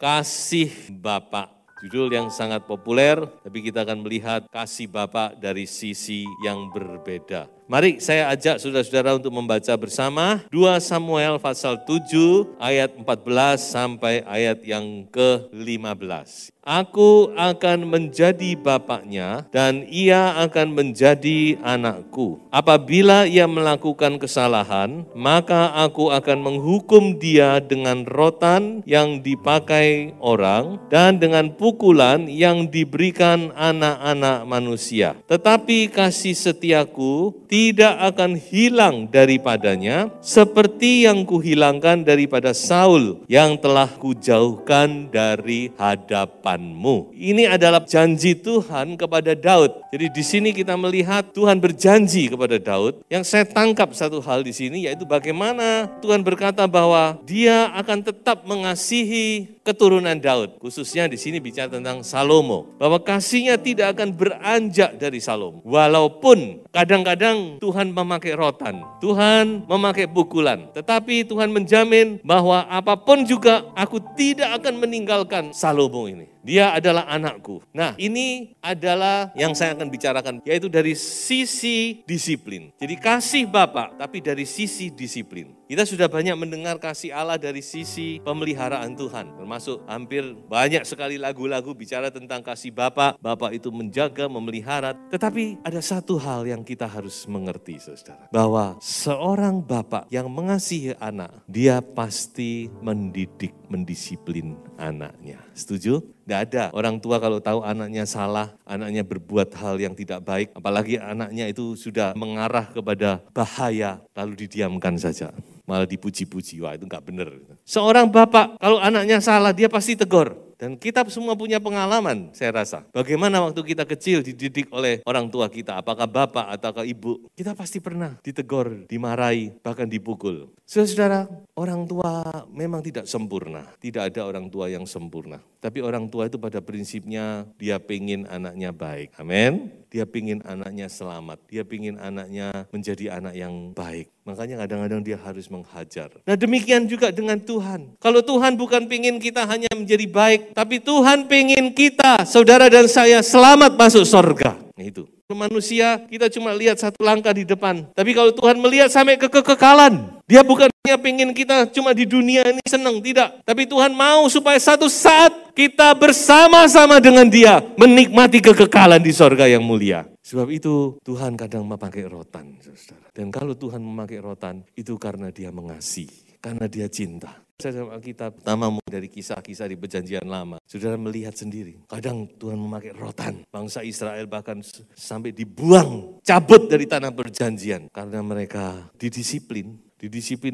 Kasih Bapa. Judul yang sangat populer, tapi kita akan melihat kasih Bapa dari sisi yang berbeda. Mari saya ajak saudara-saudara untuk membaca bersama 2 Samuel pasal 7 ayat 14 sampai ayat yang ke-15. Aku akan menjadi bapaknya dan ia akan menjadi anakku. Apabila ia melakukan kesalahan, maka aku akan menghukum dia dengan rotan yang dipakai orang dan dengan pukulan yang diberikan anak-anak manusia. Tetapi kasih setiaku tidak akan hilang daripadanya seperti yang kuhilangkan daripada Saul yang telah kujauhkan dari hadapanmu. Ini adalah janji Tuhan kepada Daud. Jadi di sini kita melihat Tuhan berjanji kepada Daud. Yang saya tangkap satu hal di sini yaitu bagaimana Tuhan berkata bahwa Dia akan tetap mengasihi keturunan Daud. Khususnya di sini bicara tentang Salomo. Bahwa kasihnya tidak akan beranjak dari Salomo. Walaupun kadang-kadang Tuhan memakai rotan, Tuhan memakai pukulan. Tetapi Tuhan menjamin bahwa apapun juga aku tidak akan meninggalkan Salomo ini. Dia adalah anakku. Nah, ini adalah yang saya akan bicarakan, yaitu dari sisi disiplin. Jadi kasih Bapa, tapi dari sisi disiplin. Kita sudah banyak mendengar kasih Allah dari sisi pemeliharaan Tuhan. Termasuk hampir banyak sekali lagu-lagu bicara tentang kasih Bapa. Bapa itu menjaga, memelihara. Tetapi ada satu hal yang kita harus mengerti, saudara. Bahwa seorang Bapa yang mengasihi anak, dia pasti mendidik, mendisiplin anaknya. Setuju? Tidak ada orang tua kalau tahu anaknya salah, anaknya berbuat hal yang tidak baik, apalagi anaknya itu sudah mengarah kepada bahaya, lalu didiamkan saja. Malah dipuji-puji, wah itu enggak benar. Seorang bapak, kalau anaknya salah, dia pasti tegur. Dan kita semua punya pengalaman, saya rasa. Bagaimana waktu kita kecil dididik oleh orang tua kita, apakah bapak atau ibu, kita pasti pernah ditegur, dimarahi, bahkan dipukul. Saudara, orang tua memang tidak sempurna. Tidak ada orang tua yang sempurna. Tapi orang tua itu pada prinsipnya dia pengen anaknya baik. Amin. Dia pengen anaknya selamat. Dia pengen anaknya menjadi anak yang baik. Makanya kadang-kadang dia harus menghajar. Nah demikian juga dengan Tuhan. Kalau Tuhan bukan pengen kita hanya menjadi baik, tapi Tuhan pengen kita, saudara dan saya, selamat masuk surga. Nah itu. Manusia kita cuma lihat satu langkah di depan. Tapi kalau Tuhan melihat sampai ke kekekalan, Dia bukan hanya pengen kita cuma di dunia ini senang, tidak. Tapi Tuhan mau supaya satu saat kita bersama-sama dengan Dia menikmati kekekalan di sorga yang mulia. Sebab itu Tuhan kadang memakai rotan, saudara. Dan kalau Tuhan memakai rotan, itu karena Dia mengasihi, karena Dia cinta. Saya Alkitab pertama dari kisah-kisah di Perjanjian Lama. Saudara melihat sendiri, kadang Tuhan memakai rotan. Bangsa Israel bahkan sampai dibuang, cabut dari tanah perjanjian. Karena mereka didisiplin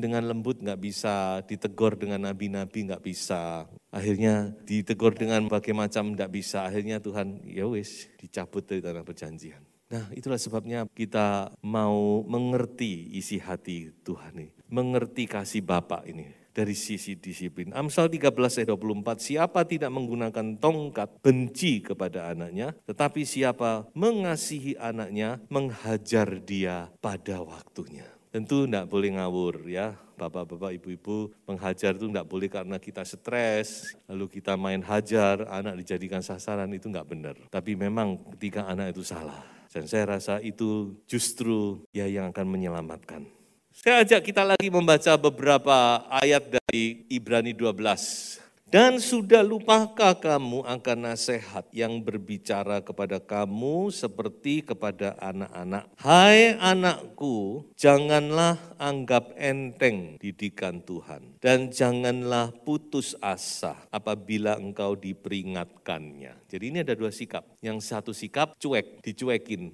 dengan lembut, nggak bisa ditegur dengan nabi-nabi, nggak bisa. Akhirnya ditegur dengan berbagai macam, nggak bisa. Akhirnya Tuhan, ya wis, dicabut dari tanah perjanjian. Nah itulah sebabnya kita mau mengerti isi hati Tuhan ini. Mengerti kasih Bapa ini. Dari sisi disiplin. Amsal 13 ayat 24, siapa tidak menggunakan tongkat benci kepada anaknya, tetapi siapa mengasihi anaknya, menghajar dia pada waktunya. Tentu tidak boleh ngawur ya, bapak-bapak, ibu-ibu, menghajar itu tidak boleh karena kita stres, lalu kita main hajar, anak dijadikan sasaran, itu enggak benar. Tapi memang ketika anak itu salah, dan saya rasa itu justru ya yang akan menyelamatkan. Saya ajak kita lagi membaca beberapa ayat dari Ibrani 12. Dan sudah lupakah kamu akan nasihat yang berbicara kepada kamu seperti kepada anak-anak? Hai anakku, janganlah anggap enteng didikan Tuhan. Dan janganlah putus asa apabila engkau diperingatkannya. Jadi ini ada dua sikap. Yang satu sikap cuek, dicuekin.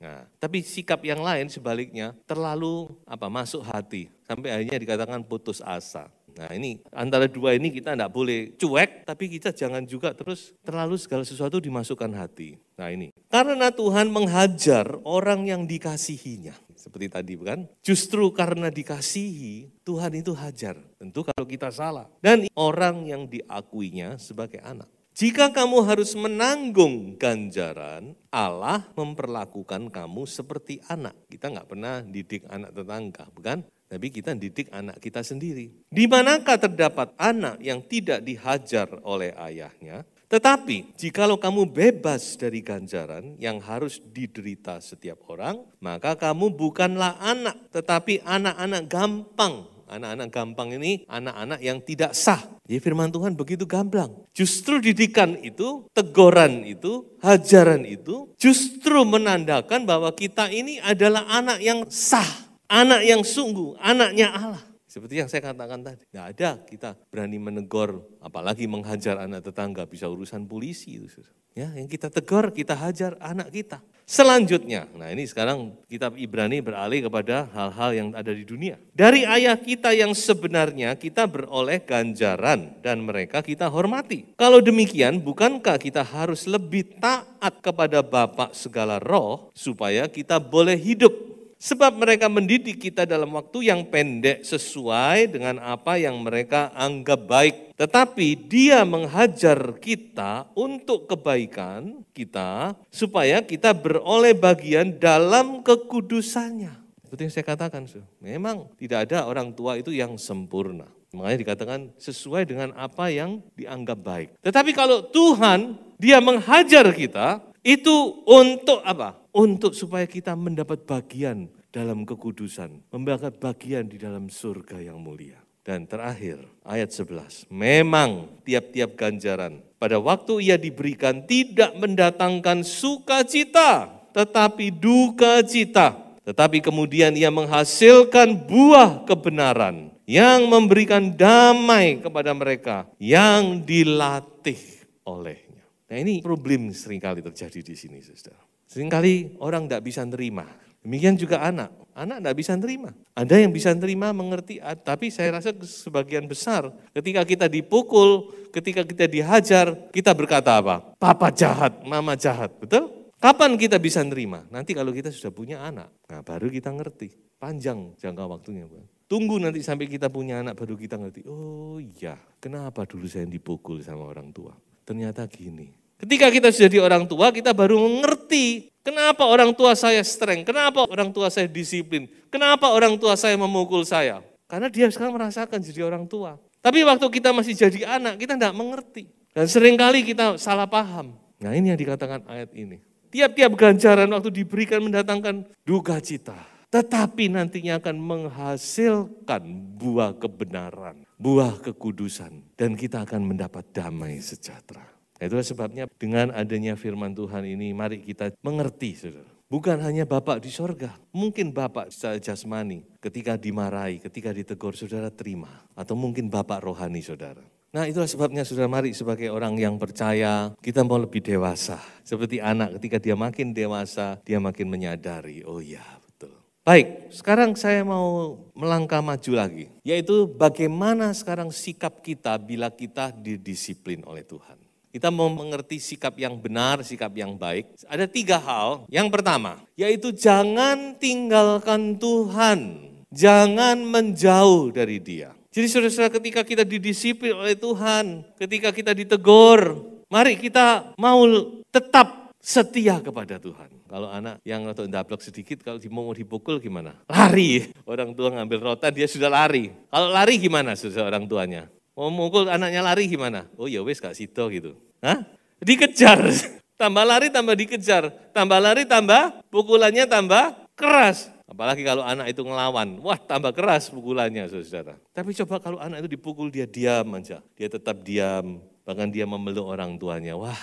Nah, tapi sikap yang lain sebaliknya terlalu masuk hati sampai akhirnya dikatakan putus asa. Nah ini antara dua ini kita tidak boleh cuek, tapi kita jangan juga terus terlalu segala sesuatu dimasukkan hati. Nah ini karena Tuhan menghajar orang yang dikasihinya. Seperti tadi bukan? Justru karena dikasihi Tuhan itu hajar. Tentu kalau kita salah. Dan orang yang diakuinya sebagai anak. Jika kamu harus menanggung ganjaran, Allah memperlakukan kamu seperti anak. Kita nggak pernah didik anak tetangga, bukan? tapi kita didik anak kita sendiri. Di manakah terdapat anak yang tidak dihajar oleh ayahnya? Tetapi jikalau kamu bebas dari ganjaran yang harus diderita setiap orang, maka kamu bukanlah anak, tetapi anak-anak gampang. Anak-anak gampang ini anak-anak yang tidak sah. Jadi firman Tuhan begitu gamblang. Justru didikan itu, teguran itu, hajaran itu justru menandakan bahwa kita ini adalah anak yang sah. Anak yang sungguh, anaknya Allah. Seperti yang saya katakan tadi, nggak ada kita berani menegur, apalagi menghajar anak tetangga, bisa urusan polisi itu. Ya, yang kita tegur, kita hajar anak kita. Selanjutnya, nah ini sekarang kitab Ibrani beralih kepada hal-hal yang ada di dunia. Dari ayah kita yang sebenarnya kita beroleh ganjaran dan mereka kita hormati. Kalau demikian, bukankah kita harus lebih taat kepada Bapa segala roh supaya kita boleh hidup? Sebab mereka mendidik kita dalam waktu yang pendek sesuai dengan apa yang mereka anggap baik. Tetapi dia menghajar kita untuk kebaikan kita supaya kita beroleh bagian dalam kekudusannya. Seperti yang saya katakan, memang tidak ada orang tua itu yang sempurna. Makanya dikatakan sesuai dengan apa yang dianggap baik. Tetapi kalau Tuhan, dia menghajar kita, itu untuk apa? Untuk supaya kita mendapat bagian dalam kekudusan, mendapat bagian di dalam surga yang mulia. Dan terakhir, ayat 11. Memang tiap-tiap ganjaran pada waktu ia diberikan tidak mendatangkan sukacita, tetapi duka cita. Tetapi kemudian ia menghasilkan buah kebenaran yang memberikan damai kepada mereka yang dilatih olehnya. Nah ini problem seringkali terjadi di sini, saudara. Seringkali orang tidak bisa nerima. Demikian juga anak tidak bisa nerima. Ada yang bisa nerima, mengerti, tapi saya rasa sebagian besar ketika kita dipukul, ketika kita dihajar, kita berkata apa? Papa jahat, mama jahat, betul? Kapan kita bisa nerima? Nanti kalau kita sudah punya anak, nah baru kita ngerti. Panjang jangka waktunya. Tunggu nanti sampai kita punya anak baru kita ngerti. Oh iya, kenapa dulu saya dipukul sama orang tua? Ternyata gini. Ketika kita sudah jadi orang tua, kita baru mengerti kenapa orang tua saya strength, kenapa orang tua saya disiplin, kenapa orang tua saya memukul saya. Karena dia sekarang merasakan jadi orang tua. Tapi waktu kita masih jadi anak, kita tidak mengerti. Dan seringkali kita salah paham. Nah ini yang dikatakan ayat ini. Tiap-tiap ganjaran waktu diberikan mendatangkan duka cita. Tetapi nantinya akan menghasilkan buah kebenaran, buah kekudusan. Dan kita akan mendapat damai sejahtera. Itulah sebabnya dengan adanya firman Tuhan ini, mari kita mengerti, saudara. Bukan hanya Bapak di sorga, mungkin Bapak secara jasmani ketika dimarahi, ketika ditegur, saudara terima. Atau mungkin Bapak rohani, saudara. Nah itulah sebabnya saudara, mari sebagai orang yang percaya, kita mau lebih dewasa. Seperti anak, ketika dia makin dewasa, dia makin menyadari, oh iya betul. Baik, sekarang saya mau melangkah maju lagi. Yaitu bagaimana sekarang sikap kita bila kita didisiplin oleh Tuhan. Kita mau mengerti sikap yang benar, sikap yang baik. Ada 3 hal. Yang pertama, yaitu jangan tinggalkan Tuhan. Jangan menjauh dari Dia. Jadi saudara-saudara, ketika kita didisiplin oleh Tuhan, ketika kita ditegur, mari kita mau tetap setia kepada Tuhan. Kalau anak yang atau ndablok sedikit, kalau mau dipukul gimana? Lari. Orang tua ngambil rotan, dia sudah lari. Kalau lari gimana saudara orang tuanya? Mau mukul anaknya lari gimana? Oh ya wes gak sido gitu. Hah? Dikejar. Tambah lari tambah dikejar. Tambah lari tambah pukulannya tambah keras. Apalagi kalau anak itu ngelawan. Wah tambah keras pukulannya saudara. Tapi coba kalau anak itu dipukul dia diam aja. Dia tetap diam. Bahkan dia memeluk orang tuanya. Wah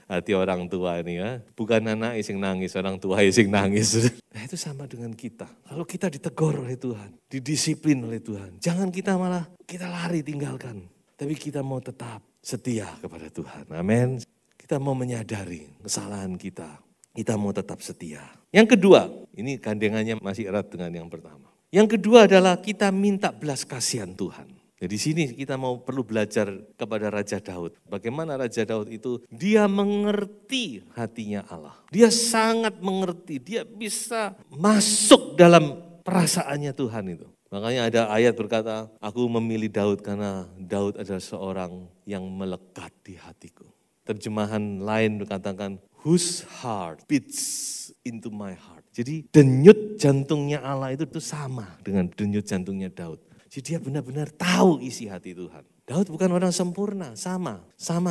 hati orang tua ini ya. Bukan anak yang nangis, orang tua yang nangis. Nah itu sama dengan kita. Kalau kita ditegur oleh Tuhan, didisiplin oleh Tuhan. Jangan kita malah kita lari tinggalkan. Tapi kita mau tetap setia kepada Tuhan. Amin. Kita mau menyadari kesalahan kita. Kita mau tetap setia. Yang kedua, ini gandengannya masih erat dengan yang pertama. Yang kedua adalah kita minta belas kasihan Tuhan. Di sini kita perlu belajar kepada Raja Daud. Bagaimana Raja Daud itu, dia mengerti hatinya Allah. Dia sangat mengerti, dia bisa masuk dalam perasaannya Tuhan itu. Makanya ada ayat berkata, aku memilih Daud karena Daud adalah seorang yang melekat di hatiku. Terjemahan lain berkatakan, whose heart beats into my heart. Jadi denyut jantungnya Allah itu sama dengan denyut jantungnya Daud. Jadi dia benar-benar tahu isi hati Tuhan. Daud bukan orang sempurna, sama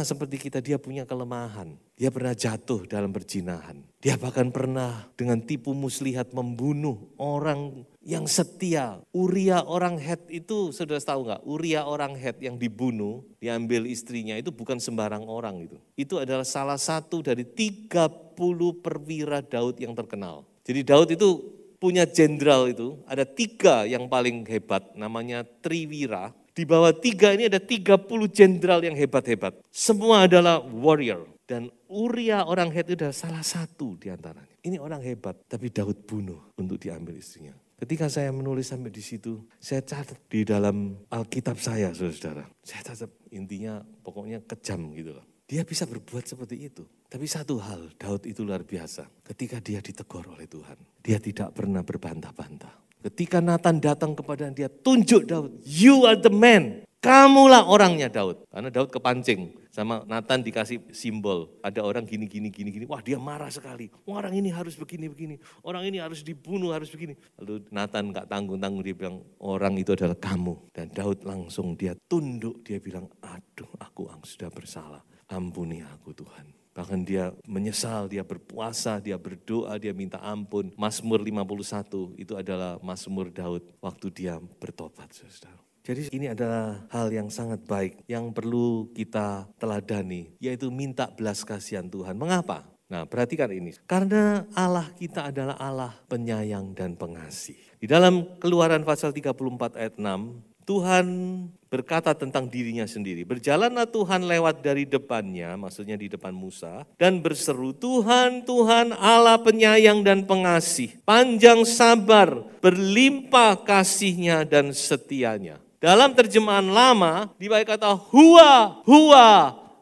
seperti kita, dia punya kelemahan. Dia pernah jatuh dalam perzinahan. Dia bahkan pernah dengan tipu muslihat membunuh orang yang setia. Uria orang Het itu, saudara tahu nggak? Uria orang Het yang dibunuh, diambil istrinya, itu bukan sembarang orang itu. Itu adalah salah satu dari 30 perwira Daud yang terkenal. Jadi Daud itu punya jenderal itu, ada 3 yang paling hebat, namanya Triwira. Di bawah 3 ini ada 30 jenderal yang hebat-hebat. Semua adalah warrior. Dan Uria orang Het itu adalah salah satu di antaranya. Ini orang hebat, tapi Daud bunuh untuk diambil istrinya. Ketika saya menulis sampai di situ, saya catat di dalam Alkitab saya, saudara-saudara. Saya catat intinya pokoknya kejam gitu loh. Dia bisa berbuat seperti itu. Tapi satu hal, Daud itu luar biasa. Ketika dia ditegur oleh Tuhan, dia tidak pernah berbantah-bantah. Ketika Nathan datang kepada dia, tunjuk Daud, you are the man. Kamulah orangnya Daud. Karena Daud kepancing sama Nathan dikasih simbol. Ada orang gini. Wah dia marah sekali. Wah, orang ini harus begini. Orang ini harus dibunuh, harus begini. Lalu Nathan gak tanggung-tanggung, dia bilang orang itu adalah kamu. Dan Daud langsung dia tunduk, dia bilang aduh aku sudah bersalah. Ampuni aku Tuhan. Bahkan dia menyesal, dia berpuasa, dia berdoa, dia minta ampun. Mazmur 51 itu adalah Mazmur Daud waktu dia bertobat, saudara. Jadi ini adalah hal yang sangat baik yang perlu kita teladani, yaitu minta belas kasihan Tuhan. Mengapa? Nah, perhatikan ini. Karena Allah kita adalah Allah penyayang dan pengasih. Di dalam Keluaran pasal 34 ayat 6, Tuhan berkata tentang dirinya sendiri. Berjalanlah Tuhan lewat dari depannya, maksudnya di depan Musa, dan berseru, Tuhan, Tuhan Allah penyayang dan pengasih, panjang sabar, berlimpah kasihnya dan setianya. Dalam terjemahan lama, dipakai kata huwa,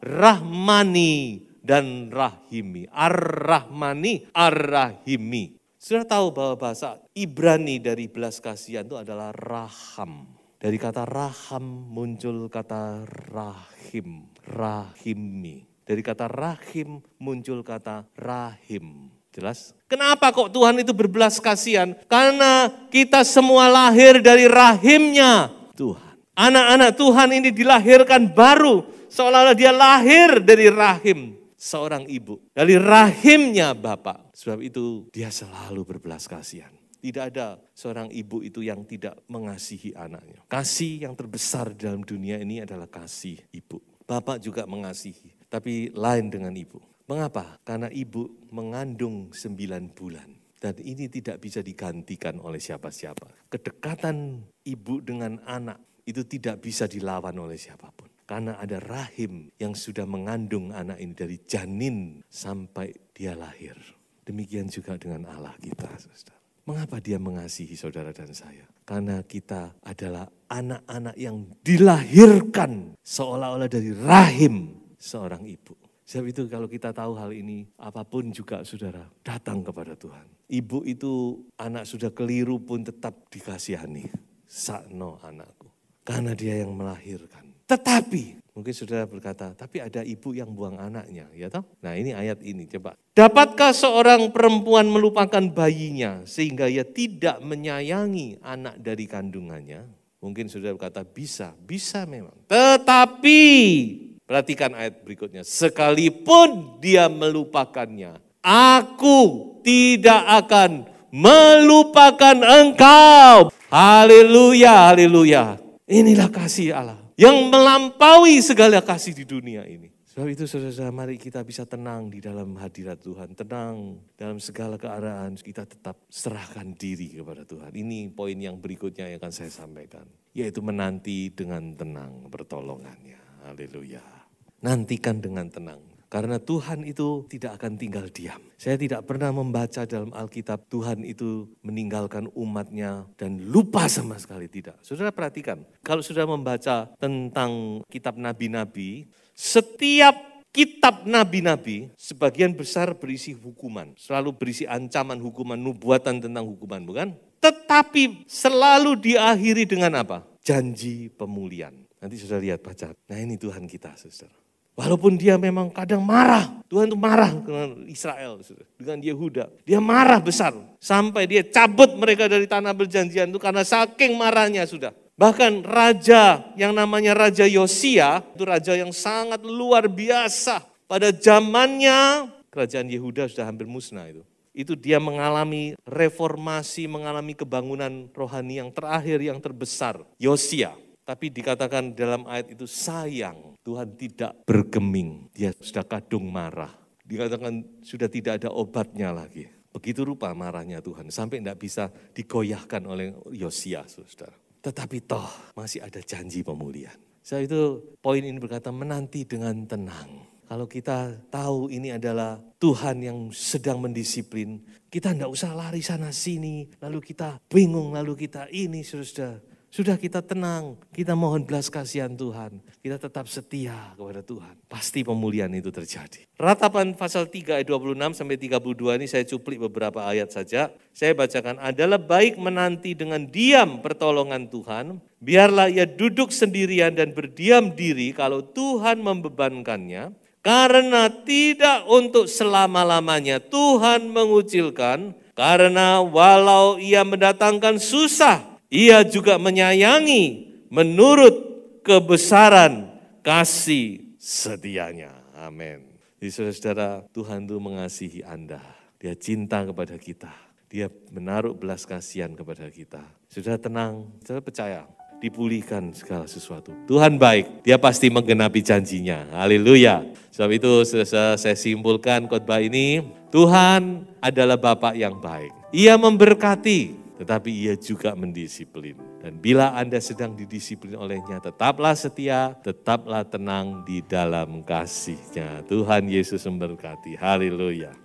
rahmani dan rahimi. Ar-rahmani, ar-rahimi. Sudah tahu bahwa bahasa Ibrani dari belas kasihan itu adalah raham. Dari kata raham muncul kata rahim, rahimi. Dari kata rahim muncul kata rahim. Jelas? Kenapa kok Tuhan itu berbelas kasihan? Karena kita semua lahir dari rahimnya Tuhan. Anak-anak Tuhan ini dilahirkan baru, seolah-olah dia lahir dari rahim seorang ibu. Dari rahimnya Bapa. Sebab itu dia selalu berbelas kasihan. Tidak ada seorang ibu itu yang tidak mengasihi anaknya. Kasih yang terbesar dalam dunia ini adalah kasih ibu. Bapak juga mengasihi, tapi lain dengan ibu. Mengapa? Karena ibu mengandung 9 bulan. Dan ini tidak bisa digantikan oleh siapa-siapa. Kedekatan ibu dengan anak itu tidak bisa dilawan oleh siapapun. Karena ada rahim yang sudah mengandung anak ini dari janin sampai dia lahir. Demikian juga dengan Allah kita, saudara. Mengapa dia mengasihi saudara dan saya? Karena kita adalah anak-anak yang dilahirkan seolah-olah dari rahim seorang ibu. Sebab itu kalau kita tahu hal ini, apapun juga saudara, datang kepada Tuhan. Ibu itu anak sudah keliru pun tetap dikasihani. Sakno anakku. Karena dia yang melahirkan. Tetapi, mungkin saudara berkata, tapi ada ibu yang buang anaknya, ya toh? Nah ini ayat ini, coba. Dapatkah seorang perempuan melupakan bayinya sehingga ia tidak menyayangi anak dari kandungannya? Mungkin saudara berkata, bisa memang. Tetapi, perhatikan ayat berikutnya, sekalipun dia melupakannya, aku tidak akan melupakan engkau. Haleluya, haleluya. Inilah kasih Allah yang melampaui segala kasih di dunia ini. Sebab itu saudara-saudara, mari kita bisa tenang di dalam hadirat Tuhan. Tenang dalam segala keadaan, kita tetap serahkan diri kepada Tuhan. Ini poin yang berikutnya yang akan saya sampaikan. Yaitu menanti dengan tenang pertolongannya. Haleluya. Nantikan dengan tenang. Karena Tuhan itu tidak akan tinggal diam. Saya tidak pernah membaca dalam Alkitab Tuhan itu meninggalkan umatnya dan lupa sama sekali, tidak. Saudara perhatikan, kalau sudah membaca tentang kitab nabi-nabi, setiap kitab nabi-nabi sebagian besar berisi hukuman. Selalu berisi ancaman hukuman, nubuatan tentang hukuman, bukan? Tetapi selalu diakhiri dengan apa? Janji pemulihan. Nanti sudah lihat baca. Nah ini Tuhan kita, saudara. Walaupun dia memang kadang marah, Tuhan itu marah dengan Israel, dengan Yehuda. Dia marah besar, sampai dia cabut mereka dari tanah perjanjian itu karena saking marahnya sudah. Bahkan raja yang namanya Raja Yosia, itu raja yang sangat luar biasa. Pada zamannya kerajaan Yehuda sudah hampir musnah itu. Itu dia mengalami reformasi, mengalami kebangunan rohani yang terakhir, yang terbesar, Yosia. Tapi dikatakan dalam ayat itu sayang, Tuhan tidak bergeming, dia sudah kadung marah. Dikatakan sudah tidak ada obatnya lagi. Begitu rupa marahnya Tuhan, sampai tidak bisa digoyahkan oleh Yosia, saudara. Tetapi toh masih ada janji pemulihan. Saya itu poin ini berkata menanti dengan tenang. Kalau kita tahu ini adalah Tuhan yang sedang mendisiplin, kita tidak usah lari sana sini, lalu kita bingung, lalu kita ini, saudara. Sudah kita tenang, kita mohon belas kasihan Tuhan, kita tetap setia kepada Tuhan. Pasti pemulihan itu terjadi. Ratapan pasal 3 ayat 26 sampai 32 ini saya cuplik beberapa ayat saja. Saya bacakan, adalah baik menanti dengan diam pertolongan Tuhan, biarlah ia duduk sendirian dan berdiam diri kalau Tuhan membebankannya, karena tidak untuk selama-lamanya Tuhan mengucilkan, karena walau ia mendatangkan susah, ia juga menyayangi menurut kebesaran kasih setianya. Amin. Jadi saudara-saudara, Tuhan itu mengasihi Anda. Dia cinta kepada kita. Dia menaruh belas kasihan kepada kita. Sudah tenang, saudara percaya. Dipulihkan segala sesuatu. Tuhan baik, dia pasti menggenapi janjinya. Haleluya. Sebab itu saya simpulkan khotbah ini, Tuhan adalah Bapa yang baik. Ia memberkati, tetapi ia juga mendisiplin. Dan bila Anda sedang didisiplin olehnya, tetaplah setia, tetaplah tenang di dalam kasih-Nya. Tuhan Yesus memberkati. Haleluya.